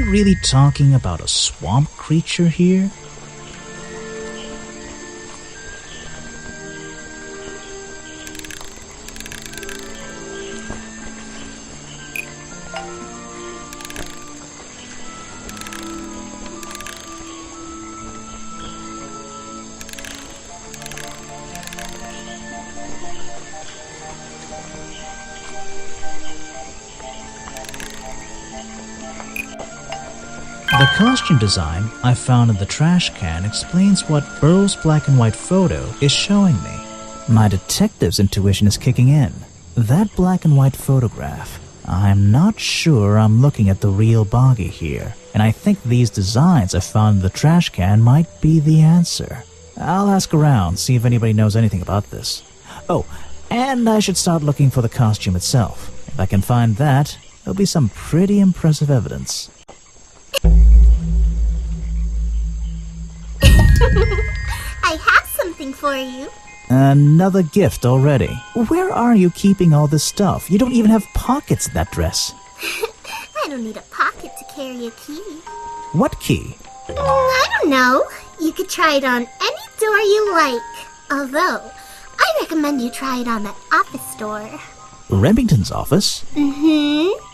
really talking about a swamp creature here? The costume design I found in the trash can explains what Burrow's black and white photo is showing me. My detective's intuition is kicking in. That black and white photograph. I'm not sure I'm looking at the real Boggy here, and I think these designs I found in the trash can might be the answer. I'll ask around, see if anybody knows anything about this. Oh, and I should start looking for the costume itself. If I can find that, there'll be some pretty impressive evidence. I have something for you. Another gift already. Where are you keeping all this stuff? You don't even have pockets in that dress. I don't need a pocket to carry a key. What key? I don't know. You could try it on any door you like. Although, I recommend you try it on that office door. Remington's office? Mm-hmm.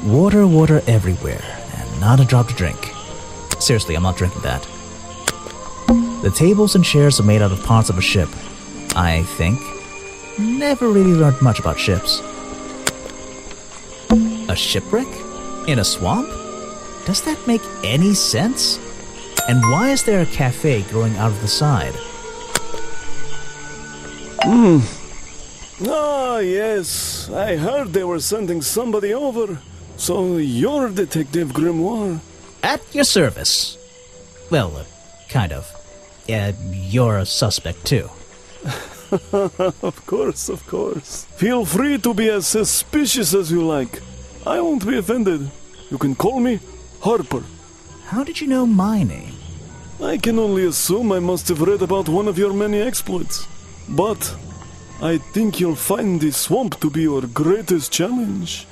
Water everywhere, and not a drop to drink. Seriously, I'm not drinking that. The tables and chairs are made out of parts of a ship, I think. Never really learned much about ships. A shipwreck? In a swamp? Does that make any sense? And why is there a cafe growing out of the side? Ah, yes. I heard they were sending somebody over. So you're Detective Grimoire. At your service. Well, kind of. You're a suspect too. Of course, of course. Feel free to be as suspicious as you like. I won't be offended. You can call me Harper. How did you know my name? I can only assume I must have read about one of your many exploits. But I think you'll find the swamp to be your greatest challenge.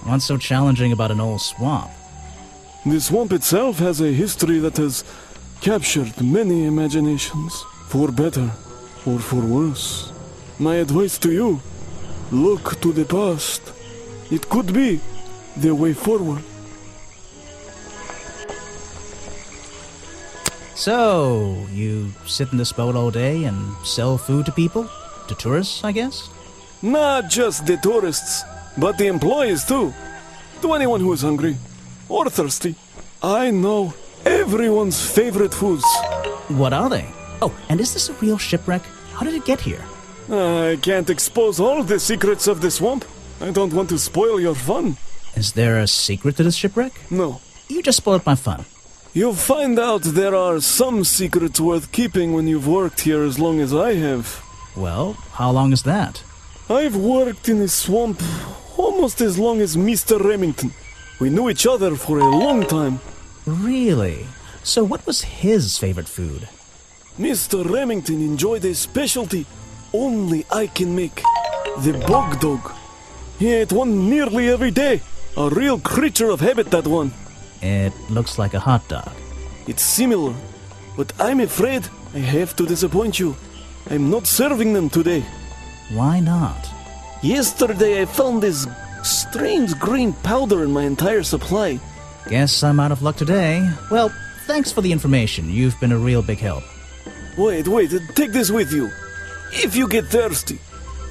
What's so challenging about an old swamp? The swamp itself has a history that has captured many imaginations, for better or for worse. My advice to you, look to the past. It could be the way forward. So, you sit in this boat all day and sell food to people? To tourists, I guess? Not just the tourists, but the employees too. To anyone who is hungry or thirsty. I know everyone's favorite foods. What are they? Oh, and is this a real shipwreck? How did it get here? I can't expose all the secrets of the swamp. I don't want to spoil your fun. Is there a secret to this shipwreck? No. You just spoiled my fun. You'll find out there are some secrets worth keeping when you've worked here as long as I have. Well, how long is that? I've worked in the swamp almost as long as Mr. Remington. We knew each other for a long time. Really? So what was his favorite food? Mr. Remington enjoyed a specialty only I can make. The bog dog. He ate one nearly every day. A real creature of habit, that one. It looks like a hot dog. It's similar, but I'm afraid I have to disappoint you. I'm not serving them today. Why not? Yesterday I found this strange green powder in my entire supply. Guess I'm out of luck today. Well, thanks for the information. You've been a real big help. Wait, take this with you. If you get thirsty,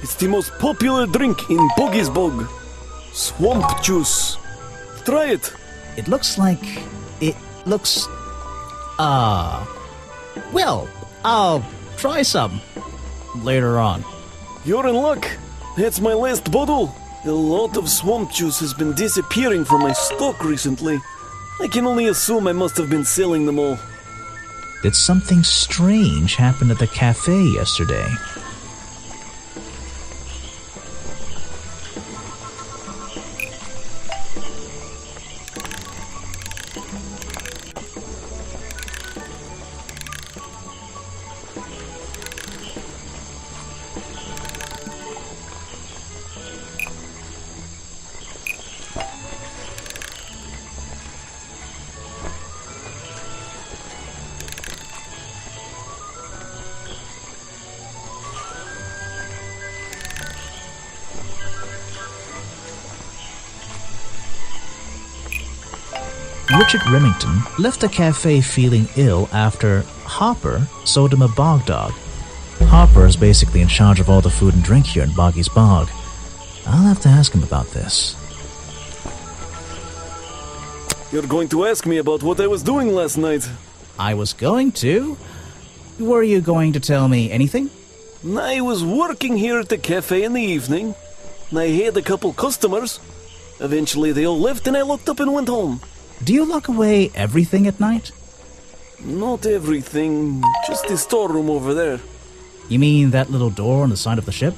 it's the most popular drink in Boggy's Bog. Swamp juice. Try it. It looks like... Well, I'll try some later on. You're in luck. That's my last bottle. A lot of swamp juice has been disappearing from my stock recently. I can only assume I must have been selling them all. Did something strange happen at the cafe yesterday? Richard Remington left the cafe feeling ill after Hopper sold him a bog dog. Hopper is basically in charge of all the food and drink here in Boggy's Bog. I'll have to ask him about this. You're going to ask me about what I was doing last night. I was going to? Were you going to tell me anything? I was working here at the cafe in the evening. I had a couple customers. Eventually they all left and I locked up and went home. Do you lock away everything at night? Not everything, just the storeroom over there. You mean that little door on the side of the ship?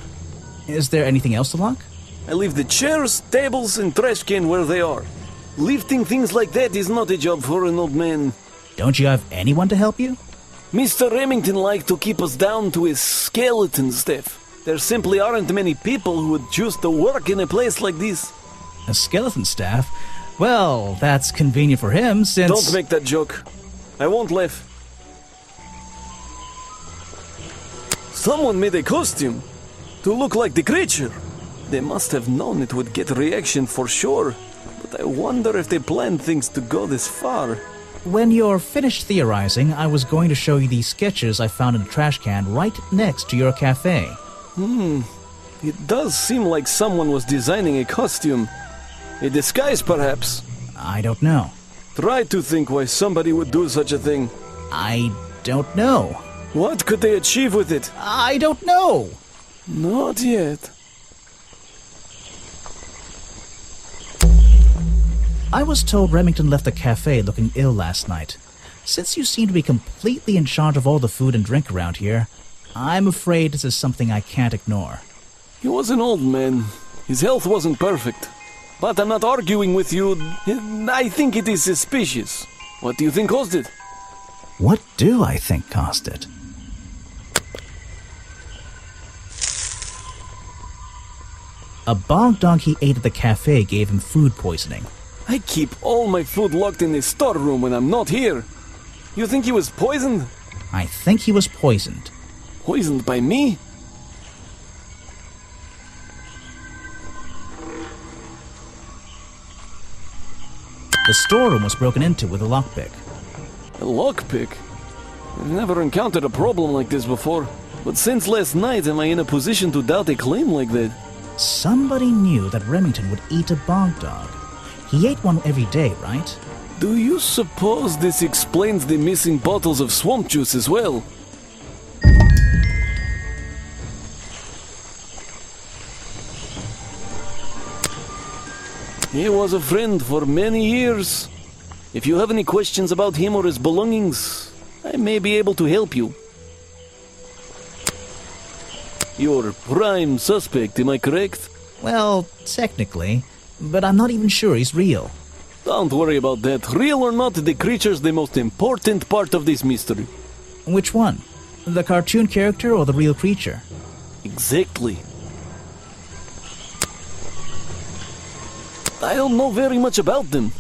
Is there anything else to lock? I leave the chairs, tables, and trash can where they are. Lifting things like that is not a job for an old man. Don't you have anyone to help you? Mr. Remington liked to keep us down to his skeleton staff. There simply aren't many people who would choose to work in a place like this. A skeleton staff? Well, that's convenient for him since... Don't make that joke. I won't laugh. Someone made a costume to look like the creature. They must have known it would get a reaction for sure. But I wonder if they planned things to go this far. When you're finished theorizing, I was going to show you these sketches I found in the trash can right next to your cafe. It does seem like someone was designing a costume. A disguise, perhaps. I don't know. Try to think why somebody would do such a thing. I don't know. What could they achieve with it? I don't know. Not yet. I was told Remington left the cafe looking ill last night. Since you seem to be completely in charge of all the food and drink around here, I'm afraid this is something I can't ignore. He was an old man. His health wasn't perfect. But I'm not arguing with you. I think it is suspicious. What do you think caused it? What do I think caused it? A bog dog he ate at the cafe gave him food poisoning. I keep all my food locked in the storeroom when I'm not here. You think he was poisoned? I think he was poisoned. Poisoned by me? The storeroom was broken into with a lockpick. A lockpick? I've never encountered a problem like this before. But since last night am I in a position to doubt a claim like that? Somebody knew that Remington would eat a bog dog. He ate one every day, right? Do you suppose this explains the missing bottles of swamp juice as well? He was a friend for many years. If you have any questions about him or his belongings, I may be able to help you. You're prime suspect, am I correct? Well, technically, but I'm not even sure he's real. Don't worry about that. Real or not, the creature's the most important part of this mystery. Which one? The cartoon character or the real creature? Exactly. I don't know very much about them.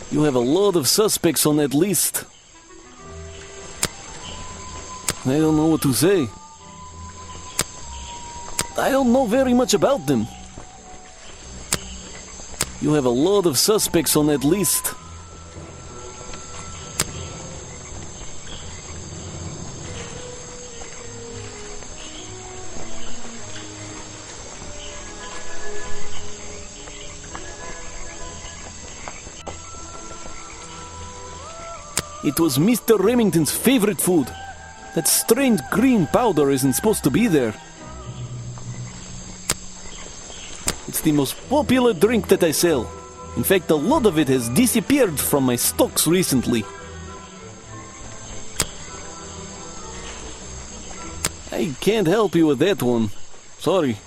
You have a lot of suspects on that list. I don't know what to say. I don't know very much about them. You have a lot of suspects on that list. It was Mr. Remington's favorite food. That strange green powder isn't supposed to be there. It's the most popular drink that I sell. In fact, a lot of it has disappeared from my stocks recently. I can't help you with that one. Sorry.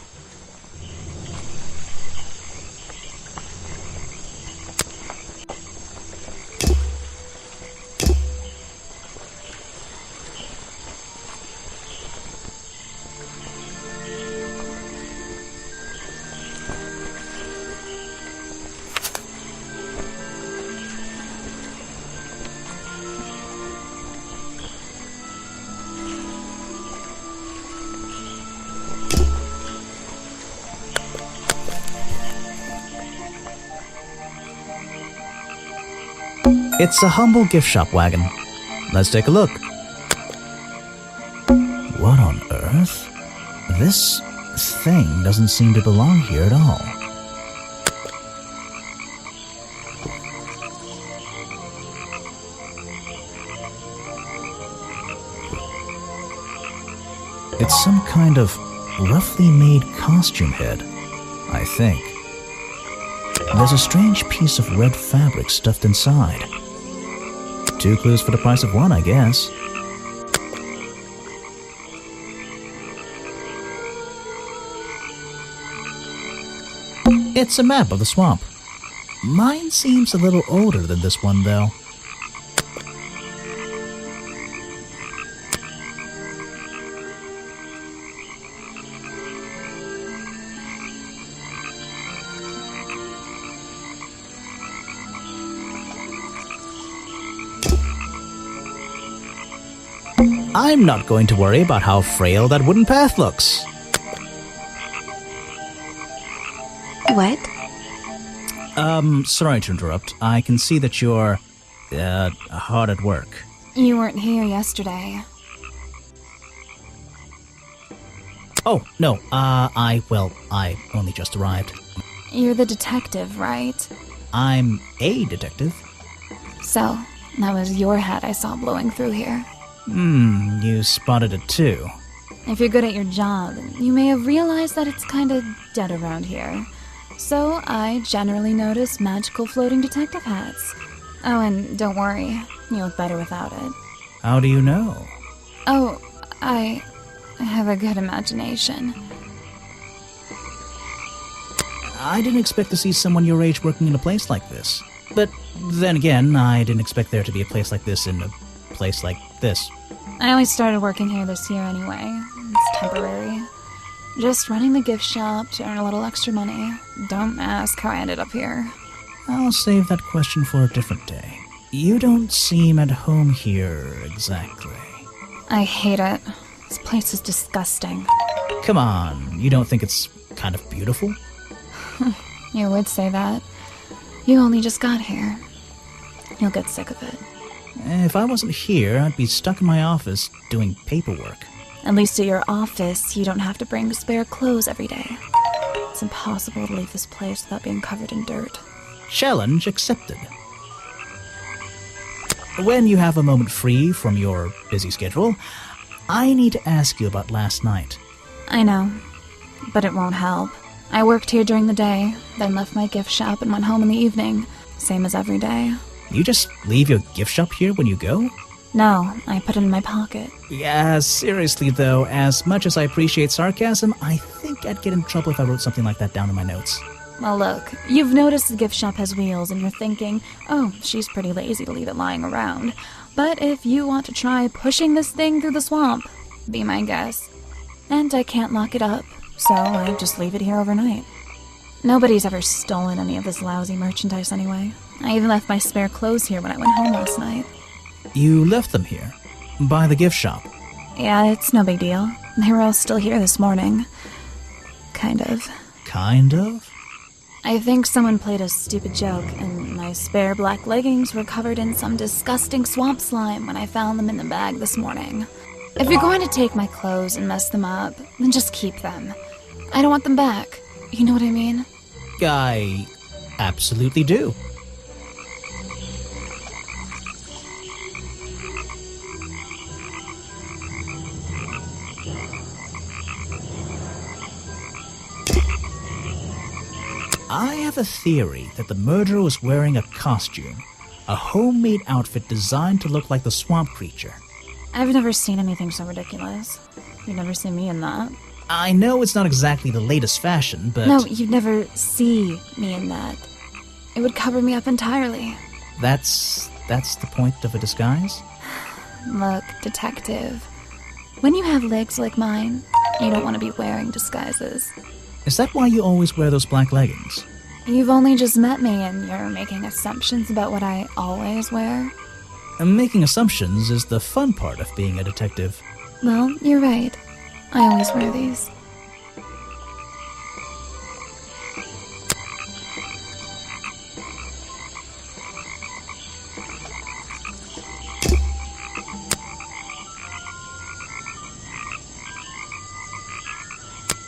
It's a humble gift shop wagon. Let's take a look. What on earth? This thing doesn't seem to belong here at all. It's some kind of roughly made costume head, I think. There's a strange piece of red fabric stuffed inside. 2 clues for the price of 1, I guess. It's a map of the swamp. Mine seems a little older than this one, though. I'm not going to worry about how frail that wooden path looks. What? Sorry to interrupt. I can see that you're, hard at work. You weren't here yesterday. Oh, no, I only just arrived. You're the detective, right? I'm a detective. So, that was your hat I saw blowing through here. You spotted it too. If you're good at your job, you may have realized that it's kinda dead around here. So, I generally notice magical floating detective hats. Oh, and don't worry, you look better without it. How do you know? Oh, I have a good imagination. I didn't expect to see someone your age working in a place like this. But then again, I didn't expect there to be a place like this in a place like this. I only started working here this year anyway. It's temporary. Just running the gift shop to earn a little extra money. Don't ask how I ended up here. I'll save that question for a different day. You don't seem at home here exactly. I hate it. This place is disgusting. Come on, you don't think it's kind of beautiful? You would say that. You only just got here. You'll get sick of it. If I wasn't here, I'd be stuck in my office doing paperwork. At least at your office, you don't have to bring spare clothes every day. It's impossible to leave this place without being covered in dirt. Challenge accepted. When you have a moment free from your busy schedule, I need to ask you about last night. I know, but it won't help. I worked here during the day, then left my gift shop and went home in the evening. Same as every day. You just leave your gift shop here when you go? No, I put it in my pocket. Yeah, seriously though, as much as I appreciate sarcasm, I think I'd get in trouble if I wrote something like that down in my notes. Well, look, you've noticed the gift shop has wheels and you're thinking, oh, she's pretty lazy to leave it lying around. But if you want to try pushing this thing through the swamp, be my guest. And I can't lock it up, so I just leave it here overnight. Nobody's ever stolen any of this lousy merchandise anyway. I even left my spare clothes here when I went home last night. You left them here? By the gift shop? Yeah, it's no big deal. They were all still here this morning. Kind of. Kind of? I think someone played a stupid joke, and my spare black leggings were covered in some disgusting swamp slime when I found them in the bag this morning. If you're going to take my clothes and mess them up, then just keep them. I don't want them back. You know what I mean? I absolutely do. I have a theory that the murderer was wearing a costume, a homemade outfit designed to look like the swamp creature. I've never seen anything so ridiculous. You've never seen me in that. I know it's not exactly the latest fashion, but... No, you'd never see me in that. It would cover me up entirely. That's the point of a disguise? Look, detective. When you have legs like mine, you don't want to be wearing disguises. Is that why you always wear those black leggings? You've only just met me and you're making assumptions about what I always wear. Making assumptions is the fun part of being a detective. Well, you're right. I always wear these.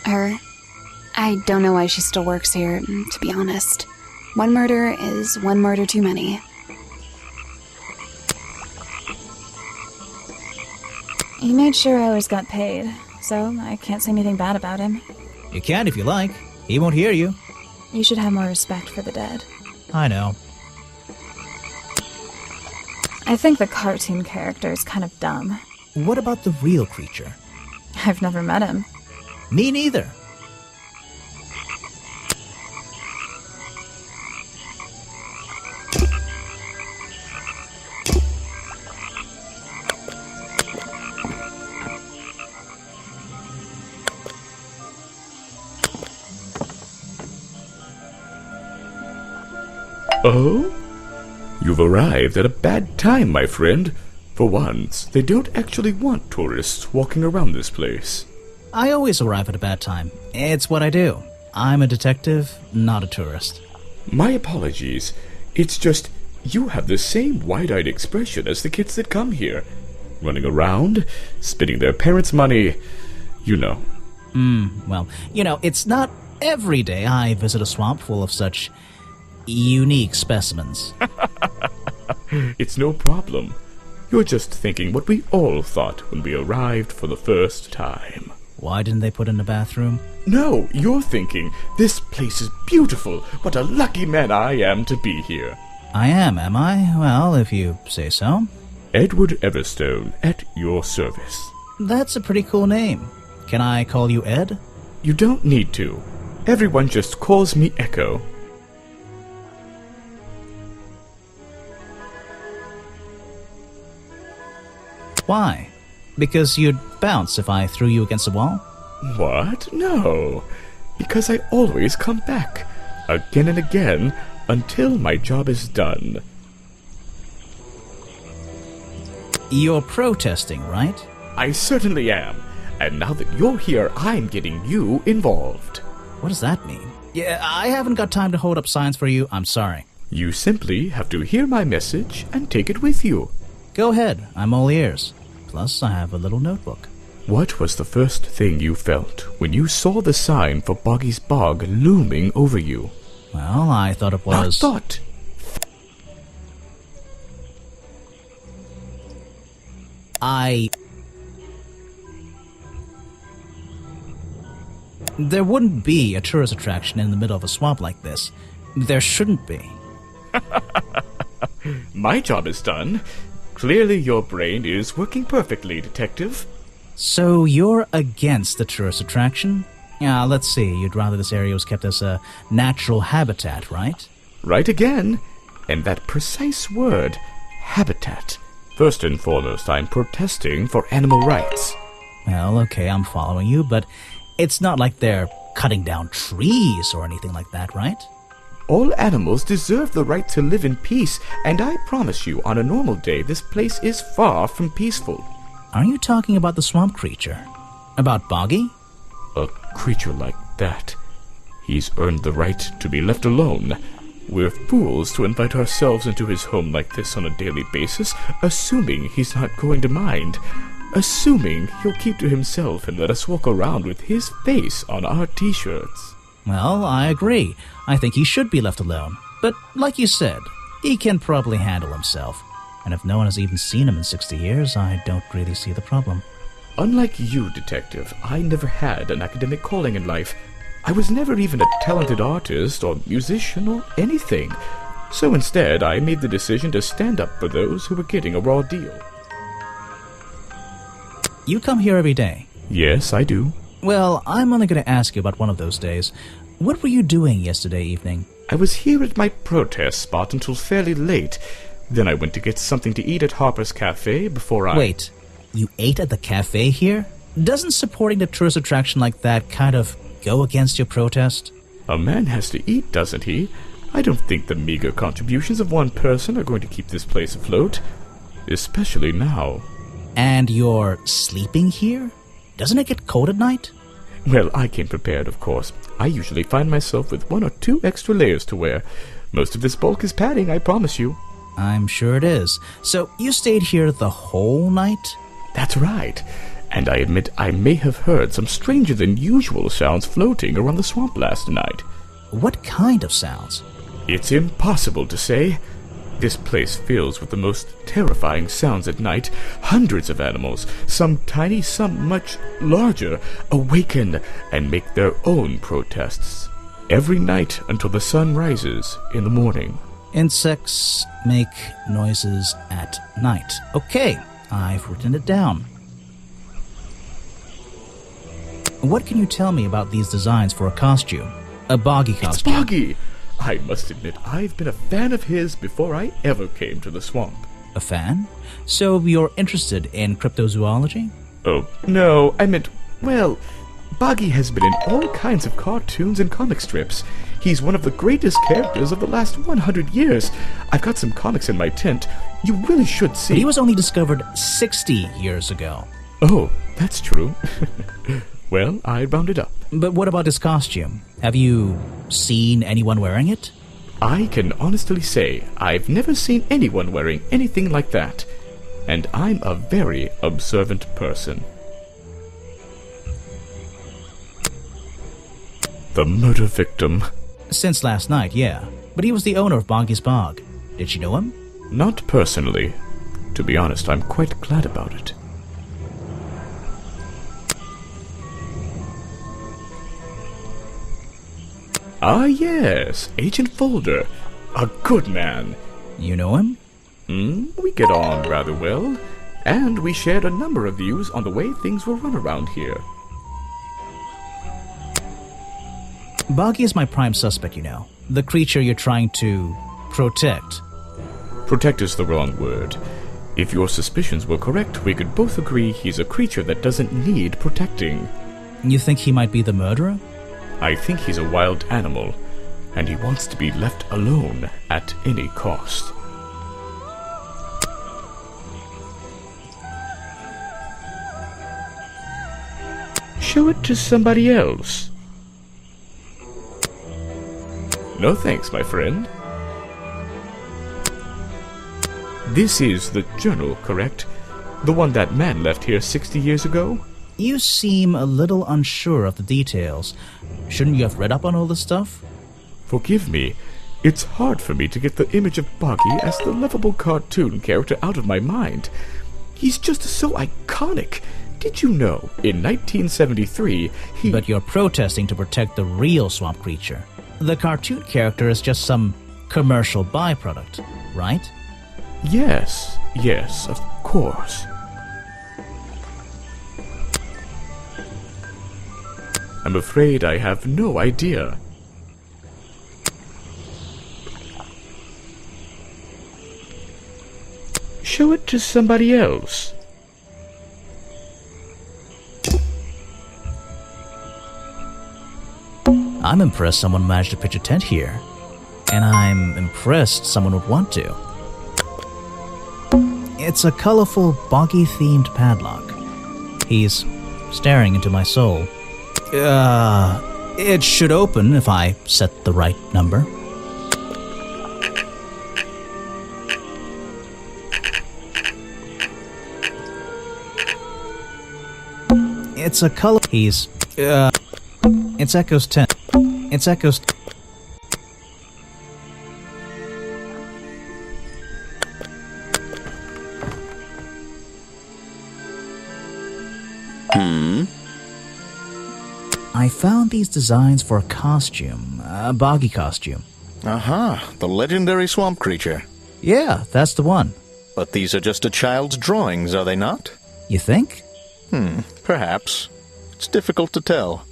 Her. I don't know why she still works here, to be honest. One murder is one murder too many. He made sure I always got paid, so I can't say anything bad about him. You can if you like. He won't hear you. You should have more respect for the dead. I know. I think the cartoon character is kind of dumb. What about the real creature? I've never met him. Me neither. Oh? You've arrived at a bad time, my friend. For once, they don't actually want tourists walking around this place. I always arrive at a bad time. It's what I do. I'm a detective, not a tourist. My apologies. It's just, you have the same wide-eyed expression as the kids that come here. Running around, spending their parents' money, you know. Well, it's not every day I visit a swamp full of such unique specimens. It's no problem. You're just thinking what we all thought when we arrived for the first time. Why didn't they put in a bathroom? No, you're thinking, this place is beautiful. What a lucky man I am to be here. I am I? Well, if you say so. Edward Everstone, at your service. That's a pretty cool name. Can I call you Ed? You don't need to. Everyone just calls me Echo. Why? Because you'd bounce if I threw you against a wall? What? No. Because I always come back, again and again, until my job is done. You're protesting, right? I certainly am. And now that you're here, I'm getting you involved. What does that mean? Yeah, I haven't got time to hold up signs for you. I'm sorry. You simply have to hear my message and take it with you. Go ahead. I'm all ears. Plus, I have a little notebook. What was the first thing you felt when you saw the sign for Boggy's Bog looming over you? Well, I thought it was... Not thought. There wouldn't be a tourist attraction in the middle of a swamp like this. There shouldn't be. My job is done. Clearly your brain is working perfectly, Detective. So you're against the tourist attraction? Yeah, let's see. You'd rather this area was kept as a natural habitat, right? Right again. And that precise word, habitat. First and foremost, I'm protesting for animal rights. Well, okay, I'm following you, but it's not like they're cutting down trees or anything like that, right? All animals deserve the right to live in peace, and I promise you, on a normal day, this place is far from peaceful. Are you talking about the swamp creature? About Boggy? A creature like that. He's earned the right to be left alone. We're fools to invite ourselves into his home like this on a daily basis, assuming he's not going to mind. Assuming he'll keep to himself and let us walk around with his face on our t-shirts. Well, I agree. I think he should be left alone. But like you said, he can probably handle himself. And if no one has even seen him in 60 years, I don't really see the problem. Unlike you, Detective, I never had an academic calling in life. I was never even a talented artist or musician or anything. So instead, I made the decision to stand up for those who were getting a raw deal. You come here every day? Yes, I do. Well, I'm only going to ask you about one of those days. What were you doing yesterday evening? I was here at my protest spot until fairly late. Then I went to get something to eat at Harper's Cafe before I... Wait, you ate at the cafe here? Doesn't supporting the tourist attraction like that kind of go against your protest? A man has to eat, doesn't he? I don't think the meager contributions of one person are going to keep this place afloat. Especially now. And you're sleeping here? Doesn't it get cold at night? Well, I came prepared, of course. I usually find myself with 1 or 2 extra layers to wear. Most of this bulk is padding, I promise you. I'm sure it is. So you stayed here the whole night? That's right. And I admit I may have heard some stranger than usual sounds floating around the swamp last night. What kind of sounds? It's impossible to say. This place fills with the most terrifying sounds at night. Hundreds of animals, some tiny, some much larger, awaken and make their own protests. Every night until the sun rises in the morning. Insects make noises at night. Okay, I've written it down. What can you tell me about these designs for a costume? A boggy costume. It's Boggy! I must admit, I've been a fan of his before I ever came to the swamp. A fan? So you're interested in cryptozoology? Oh, no, I meant, well, Boggy has been in all kinds of cartoons and comic strips. He's one of the greatest characters of the last 100 years. I've got some comics in my tent. You really should see. But he was only discovered 60 years ago. Oh, that's true. Well, I rounded up. But what about his costume? Have you seen anyone wearing it? I can honestly say I've never seen anyone wearing anything like that. And I'm a very observant person. The murder victim. Since last night, yeah. But he was the owner of Boggy's Bog. Did she know him? Not personally. To be honest, I'm quite glad about it. Ah, yes, Agent Folder. A good man. You know him? We get on rather well. And we shared a number of views on the way things were run around here. Boggy is my prime suspect, you know. The creature you're trying to protect. Protect is the wrong word. If your suspicions were correct, we could both agree he's a creature that doesn't need protecting. You think he might be the murderer? I think he's a wild animal, and he wants to be left alone at any cost. Show it to somebody else. No thanks, my friend. This is the journal, correct? The one that man left here 60 years ago? You seem a little unsure of the details. Shouldn't you have read up on all this stuff? Forgive me. It's hard for me to get the image of Boggy as the lovable cartoon character out of my mind. He's just so iconic. Did you know, in 1973, he... But you're protesting to protect the real swamp creature. The cartoon character is just some commercial byproduct, right? Yes, of course. I'm afraid I have no idea. Show it to somebody else. I'm impressed someone managed to pitch a tent here. And I'm impressed someone would want to. It's a colorful, boggy-themed padlock. He's staring into my soul. It should open if I set the right number. It's a color. It's Echo's 10. It's Echo's. I found these designs for a costume, a boggy costume. Aha, the legendary swamp creature. Yeah, that's the one. But these are just a child's drawings, are they not? You think? Perhaps. It's difficult to tell.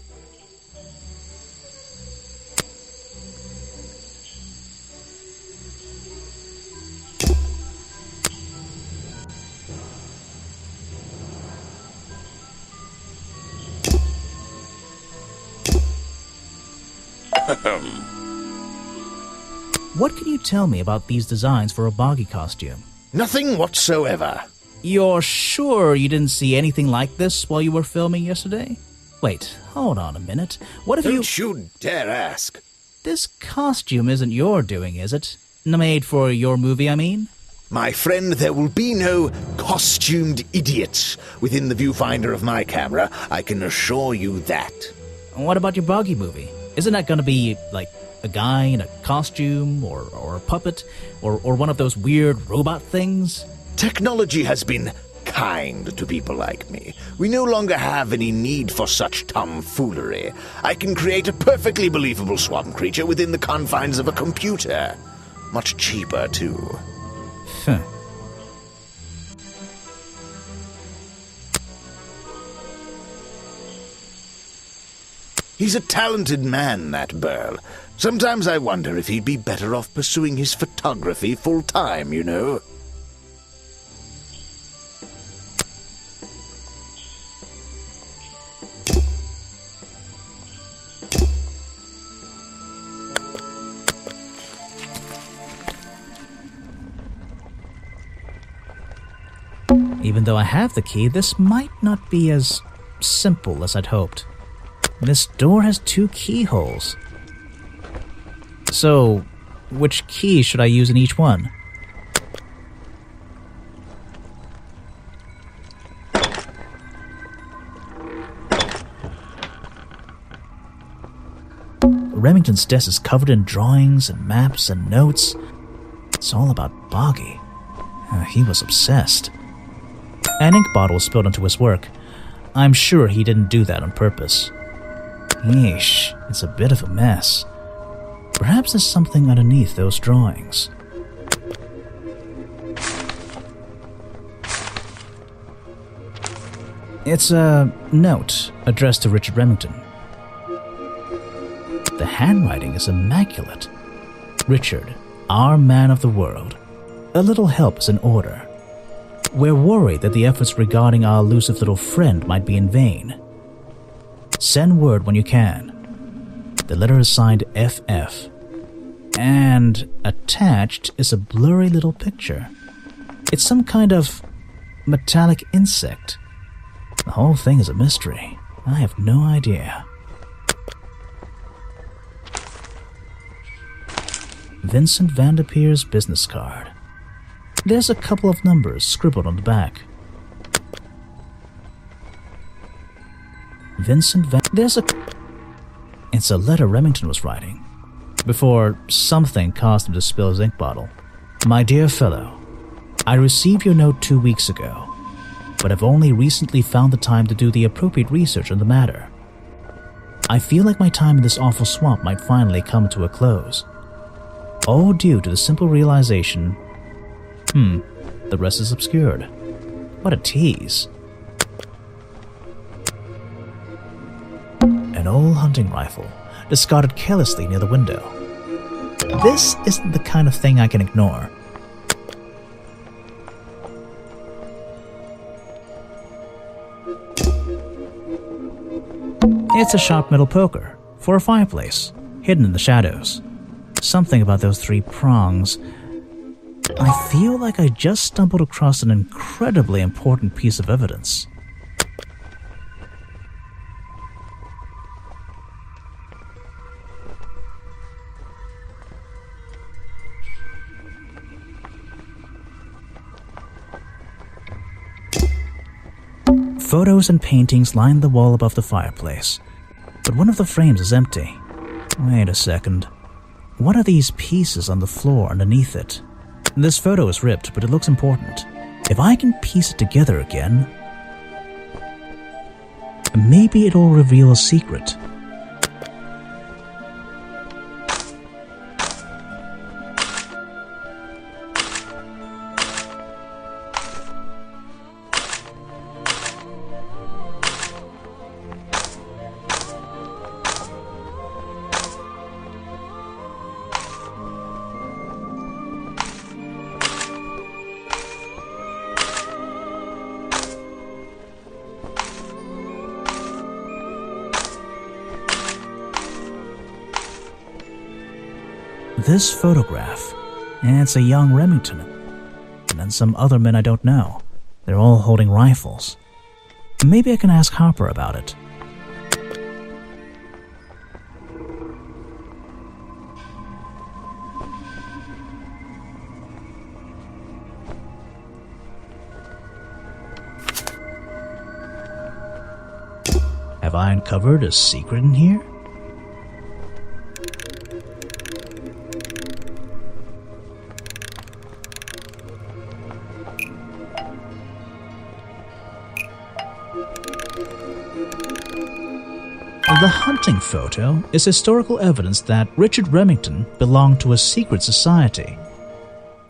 What can you tell me about these designs for a boggy costume? Nothing whatsoever. You're sure you didn't see anything like this while you were filming yesterday? Wait, hold on a minute. What if Don't you dare ask. This costume isn't your doing, is it? Made for your movie, I mean? My friend, there will be no costumed idiots within the viewfinder of my camera. I can assure you that. What about your Boggy movie? Isn't that gonna be, like, a guy in a costume, or a puppet, or one of those weird robot things? Technology has been kind to people like me. We no longer have any need for such tomfoolery. I can create a perfectly believable swamp creature within the confines of a computer. Much cheaper, too. Huh. He's a talented man, that Burl. Sometimes I wonder if he'd be better off pursuing his photography full-time, you know. Even though I have the key, this might not be as simple as I'd hoped. This door has 2 keyholes. So, which key should I use in each one? Remington's desk is covered in drawings and maps and notes. It's all about Boggy. He was obsessed. An ink bottle was spilled onto his work. I'm sure he didn't do that on purpose. Yeesh, it's a bit of a mess. Perhaps there's something underneath those drawings. It's a note addressed to Richard Remington. The handwriting is immaculate. Richard, our man of the world. A little help is in order. We're worried that the efforts regarding our elusive little friend might be in vain. Send word when you can. The letter is signed FF. And attached is a blurry little picture. It's some kind of metallic insect. The whole thing is a mystery. I have no idea. Vincent Vanderpeer's business card. There's a couple of numbers scribbled on the back. It's a letter Remington was writing before something caused him to spill his ink bottle. My dear fellow, I received your note 2 weeks ago, but have only recently found the time to do the appropriate research on the matter. I feel like my time in this awful swamp might finally come to a close. All due to the simple realization, the rest is obscured. What a tease. An old hunting rifle, discarded carelessly near the window. This isn't the kind of thing I can ignore. It's a sharp metal poker for a fireplace, hidden in the shadows. Something about those 3 prongs. I feel like I just stumbled across an incredibly important piece of evidence. Photos and paintings line the wall above the fireplace, but one of the frames is empty. Wait a second. What are these pieces on the floor underneath it? This photo is ripped, but it looks important. If I can piece it together again, maybe it'll reveal a secret. This photograph, it's a young Remington, and then some other men I don't know. They're all holding rifles. Maybe I can ask Harper about it. Have I uncovered a secret in here? The hunting photo is historical evidence that Richard Remington belonged to a secret society.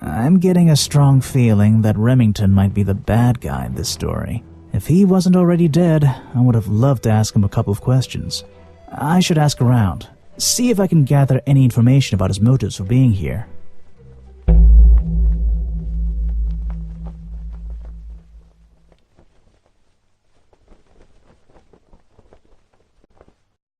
I'm getting a strong feeling that Remington might be the bad guy in this story. If he wasn't already dead, I would have loved to ask him a couple of questions. I should ask around, see if I can gather any information about his motives for being here.